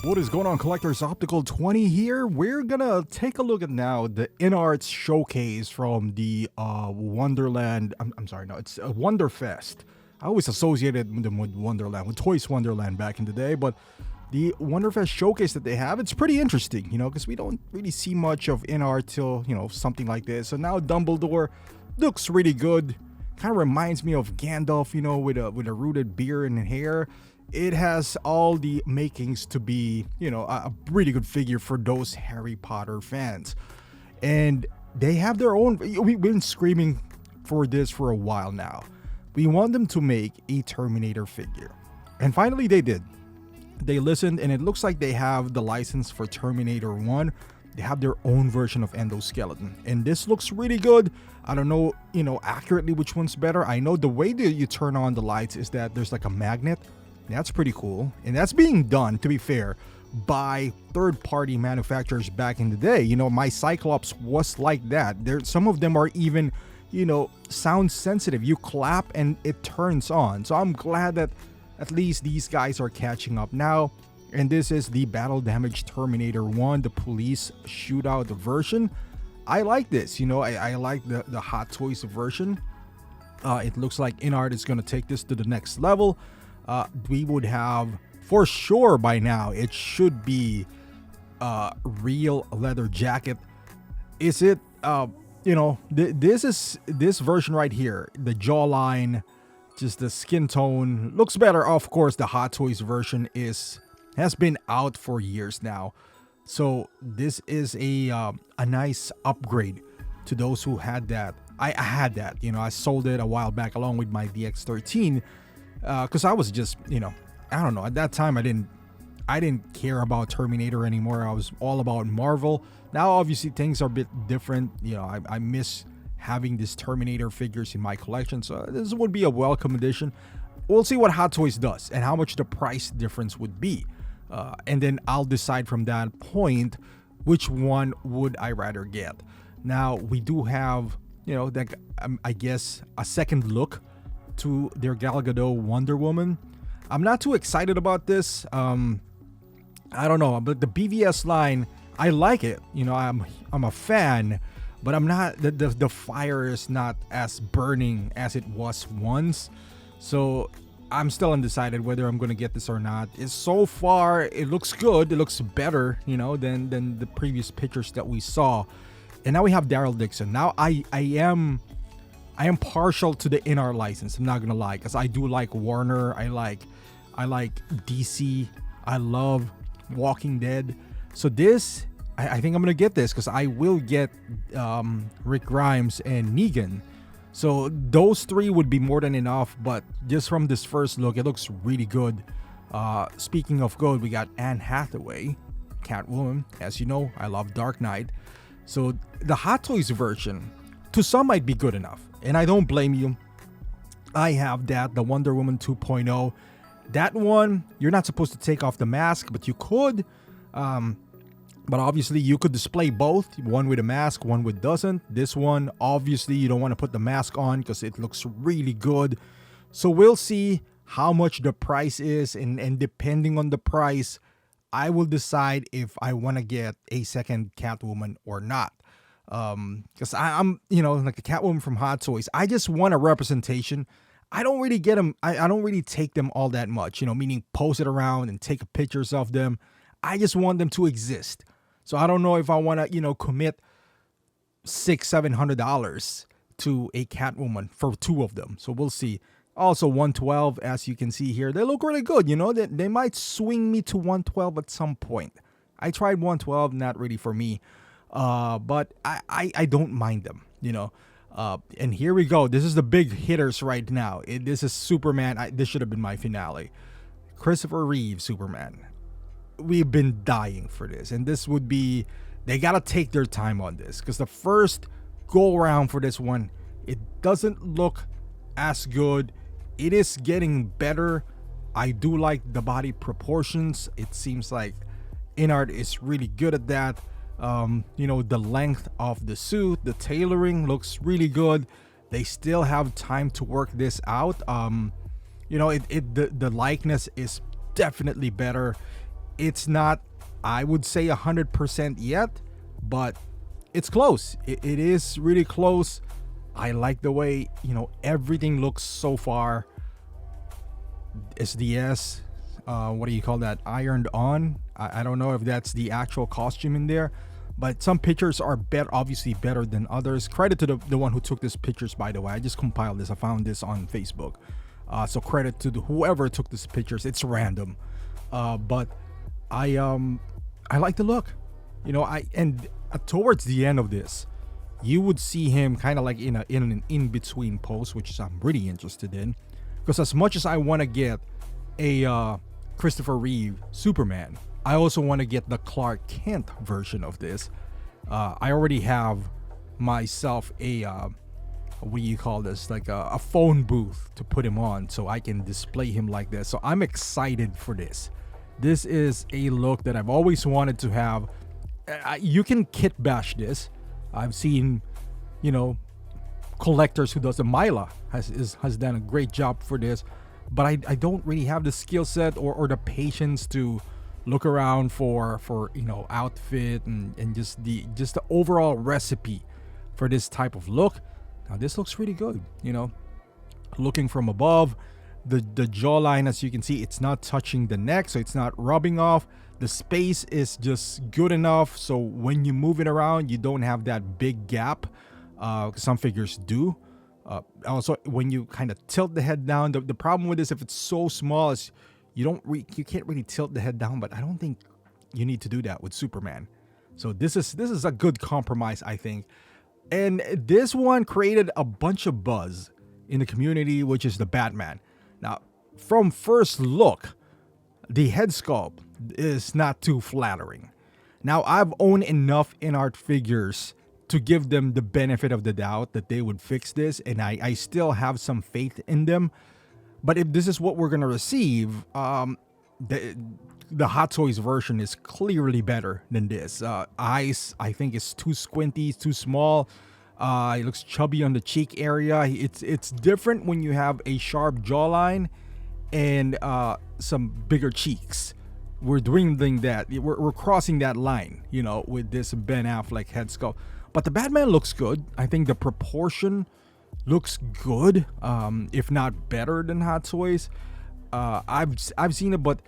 What is going on, collectors? Optical 20 here. We're gonna take a look at now the Inart showcase from the Wonderland. I'm sorry, no, it's Wonderfest. I always associated them with Wonderland, with Toys Wonderland back in the day, but the Wonderfest showcase that they have, it's pretty interesting, you know, because we don't really see much of Inart till, you know, something like this. So now Dumbledore looks really good. Kind of reminds me of Gandalf, you know, with a rooted beard and hair. It has all the makings to be, you know, a really good figure for those Harry Potter fans. And they have their own. We've been screaming for this for a while now. We want them to make a Terminator figure. And finally they did. They listened, and it looks like they have the license for Terminator 1. They have their own version of endoskeleton. And this looks really good. I don't know, you know, accurately which one's better. I know the way that you turn on the lights is that there's like a magnet. That's pretty cool. And that's being done, to be fair, by third-party manufacturers back in the day. You know, my Cyclops was like that. Some of them are even, you know, sound sensitive. You clap and it turns on. So I'm glad that at least these guys are catching up now. And this is the Battle Damage Terminator 1, the police shootout version. I like this. You know, I like the Hot Toys version. It looks like Inart is going to take this to the next level. We would have, for sure by now, it should be real leather jacket. Is it, you know, this version right here, the jawline, just the skin tone looks better. Of course, the Hot Toys version has been out for years now. So this is a nice upgrade to those who had that. I had that, you know, I sold it a while back along with my DX13. Because I was just, you know, I don't know. At that time, I didn't care about Terminator anymore. I was all about Marvel. Now, obviously, things are a bit different. You know, I miss having these Terminator figures in my collection. So this would be a welcome addition. We'll see what Hot Toys does and how much the price difference would be. And then I'll decide from that point which one would I rather get. Now, we do have, you know, that I guess a second look to their Gal Gadot Wonder Woman. I'm not too excited about this. I don't know, but the BVS line, I like it. You know, I'm a fan, but I'm not. The fire is not as burning as it was once. So I'm still undecided whether I'm gonna get this or not. So far, it looks good. It looks better, you know, than the previous pictures that we saw. And now we have Daryl Dixon. Now I am partial to the Inart license. I'm not gonna lie, because I do like Warner. I like DC. I love Walking Dead. So this, I think I'm gonna get this because I will get Rick Grimes and Negan. So those three would be more than enough. But just from this first look, it looks really good. Speaking of good, we got Anne Hathaway, Catwoman. As you know, I love Dark Knight. So the Hot Toys version, to some, might be good enough. And I don't blame you. I have that, the Wonder Woman 2.0. That one, you're not supposed to take off the mask, but you could. But obviously, you could display both. One with a mask, one with doesn't. This one, obviously, you don't want to put the mask on because it looks really good. So we'll see how much the price is. And depending on the price, I will decide if I want to get a second Catwoman or not. Because I'm, you know, like a Catwoman from Hot Toys. I just want a representation. I don't really get them. I don't really take them all that much, you know, meaning post it around and take pictures of them. I just want them to exist. So I don't know if I want to, you know, commit $600-700 to a Catwoman for two of them. So we'll see. Also 112, as you can see here, they look really good. You know, they might swing me to 112 at some point. I tried 112, not really for me. But I don't mind them, you know. And here we go. This is the big hitters right now. This is Superman. This should have been my finale. Christopher Reeve, Superman. We've been dying for this. And this would be, they got to take their time on this. Because the first go around for this one, it doesn't look as good. It is getting better. I do like the body proportions. It seems like Inart is really good at that. You know, the length of the suit, the tailoring looks really good. They still have time to work this out. You know, the likeness is definitely better. It's not, I would say 100% yet, but it's close. It is really close. I like the way, everything looks so far. SDS, what do you call that? Ironed on. I don't know if that's the actual costume in there, but some pictures are obviously better than others. Credit to the one who took these pictures, by the way. I just compiled this. I found this on Facebook. So credit to whoever took these pictures. It's random, but I like the look. Towards the end of this, you would see him kind of like in an in-between pose, which I'm really interested in, because as much as I want to get a Christopher Reeve Superman, I also want to get the Clark Kent version of this. I already have myself a what do you call this, like a phone booth to put him on so I can display him like this. So I'm excited for this. This is a look that I've always wanted to have. You can kit bash this. I've seen, collectors who does the Myla has done a great job for this, but I don't really have the skill set or the patience to look around for outfit and just the overall recipe for this type of look. Now this looks really good. Looking from above, the jawline, as you can see, it's not touching the neck, so it's not rubbing off. The space is just good enough, so when you move it around, you don't have that big gap. Some figures do. Also, when you kind of tilt the head down, the problem with this, if it's so small, is you can't really tilt the head down. But I don't think you need to do that with Superman. So this is a good compromise, I think. And this one created a bunch of buzz in the community, which is the Batman. Now, from first look, the head sculpt is not too flattering. Now, I've owned enough Inart figures to give them the benefit of the doubt that they would fix this, and I still have some faith in them. But if this is what we're gonna receive, the Hot Toys version is clearly better than this. Eyes, I think, is too squinty, too small. It looks chubby on the cheek area. It's different when you have a sharp jawline and some bigger cheeks. We're dwindling that. We're crossing that line, with this Ben Affleck head sculpt. But the Batman looks good. I think the proportion looks good, if not better than Hot Toys. I've seen it, but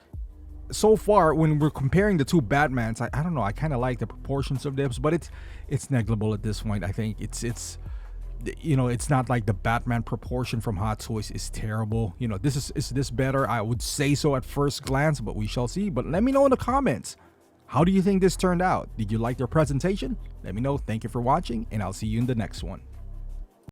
so far when we're comparing the two Batmans, I don't know. I kind of like the proportions of this, but it's negligible at this point. I think it's not like the Batman proportion from Hot Toys is terrible. Is this better? I would say so at first glance, but we shall see. But let me know in the comments. How do you think this turned out? Did you like their presentation? Let me know. Thank you for watching, and I'll see you in the next one.